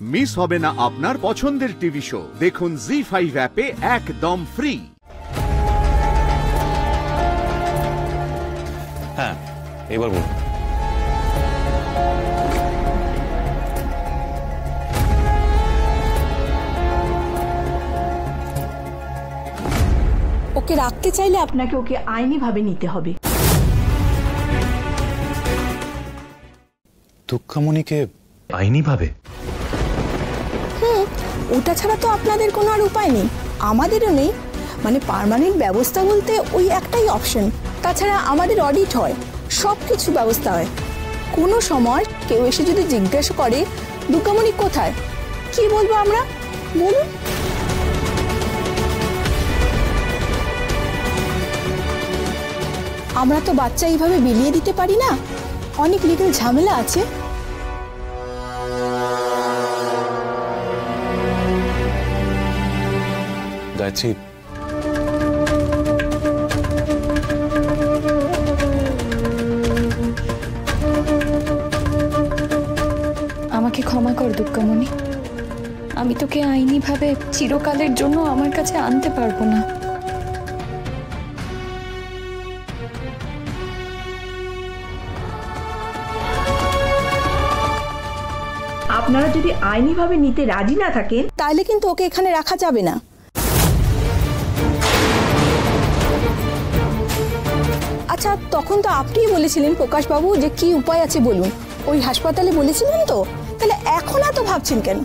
Miss হবে না আপনার পছন্দের টিভি শো। দেখুন জি5 অ্যাপে একদম ফ্রি। হ্যাঁ, এবার বলুন। ওকে রাখতে চাইলে আপনাকে ওকে আইনিভাবে নিতে হবে। দুঃখামণিকে আইনিভাবে? ওটা ছাড়া তো আপনাদের কোনো আর উপায় নেই, আমাদেরও নেই। মানে পার্মানেন্ট ব্যবস্থা বলতে ওই একটাই অপশন। তাছাড়া আমাদের অডিট হয়, সব কিছু ব্যবস্থা হয়। কোনো সময় কেউ এসে যদি জিজ্ঞাসা করে দুঃখামণি কোথায়, কি বলবো আমরা? বলুন। আমরা তো বাচ্চা এইভাবে বিলিয়ে দিতে পারি না, অনেক লিগ্যাল ঝামেলা আছে। গায়ত্রী, আমাকে ক্ষমা কর দুঃখামণি, আমি তোকে আইনিভাবে চিরকালের জন্য আমার কাছে আনতে পারবো না। আপনারা যদি আইনিভাবে নিতে রাজি না থাকেন তাহলে কিন্তু ওকে এখানে রাখা যাবে না। আচ্ছা, তখন তো আপনিই বলেছিলেন প্রকাশবাবু যে কি উপায় আছে বলুন, ওই হাসপাতালে বলেছিলেন তো, তাহলে এখন এত ভাবছেন কেন?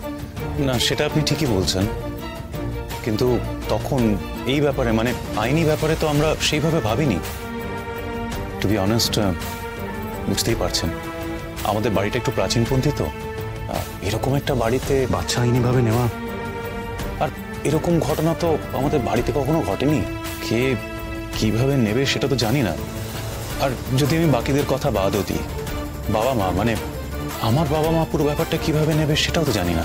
না, সেটা আপনি ঠিকই বলছেন, কিন্তু তখন এই ব্যাপারে মানে আইনি ব্যাপারে তো আমরা সেইভাবে ভাবিনি। টু বি অনেস্ট, বুঝতেই পারছেন আমাদের বাড়িটা একটু প্রাচীনপন্থী, তো এরকম একটা বাড়িতে বাচ্চা আইনিভাবে নেওয়া, আর এরকম ঘটনা তো আমাদের বাড়িতে কখনো ঘটেনি। কে কিভাবে নেবে সেটা তো জানি না। আর যদি আমি বাকিদের কথা বাদও দিই, বাবা মা মানে আমার বাবা মা পুরো ব্যাপারটা কিভাবে নেবে সেটাও তো জানি না।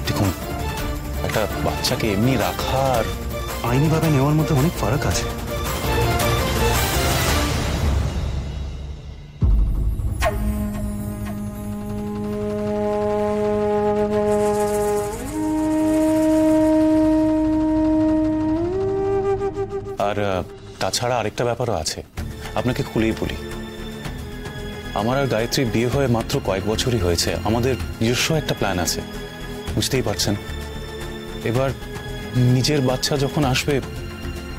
দেখুন, একটা বাচ্চাকে এমনি রাখা আর আইনিভাবে নেওয়ার মধ্যে অনেক ফারাক আছে। আর তাছাড়া আরেকটা ব্যাপারও আছে, আপনাকে খুলেই বলি। আমার আর গায়ত্রীর বিয়ে হয়ে মাত্র কয়েক বছরই হয়েছে, আমাদের নিজস্ব একটা প্ল্যান আছে, বুঝতেই পারছেন। এবার নিজের বাচ্চা যখন আসবে,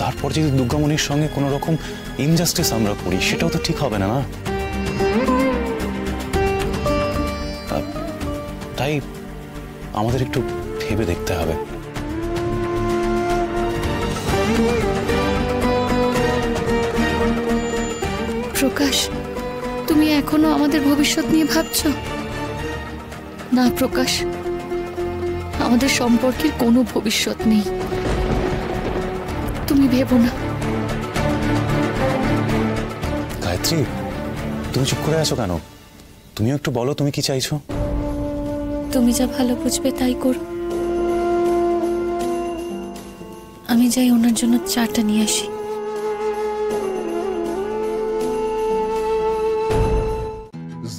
তারপর যদি দুর্গামণির সঙ্গে কোনো রকম ইনজাস্টিস আমরা করি, সেটাও তো ঠিক হবে না, না? তাই আমাদের একটু ভেবে দেখতে হবে। প্রকাশ, তুমি এখনো আমাদের ভবিষ্যৎ নিয়ে ভাবছো? না প্রকাশ, আমাদের সম্পর্কের কোনো ভবিষ্যৎ নেই, তুমি ভেবো না। গায়ত্রী, তুমি চুপ করে আছো কেন? তুমিও একটু বলো, তুমি কি চাইছো? তুমি যা ভালো বুঝবে তাই করো। আমি যাই ওনার জন্য চাটা নিয়ে আসি।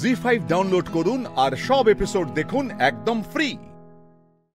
জি5 ডাউনলোড করুন আর সব এপিসোড দেখুন একদম ফ্রি।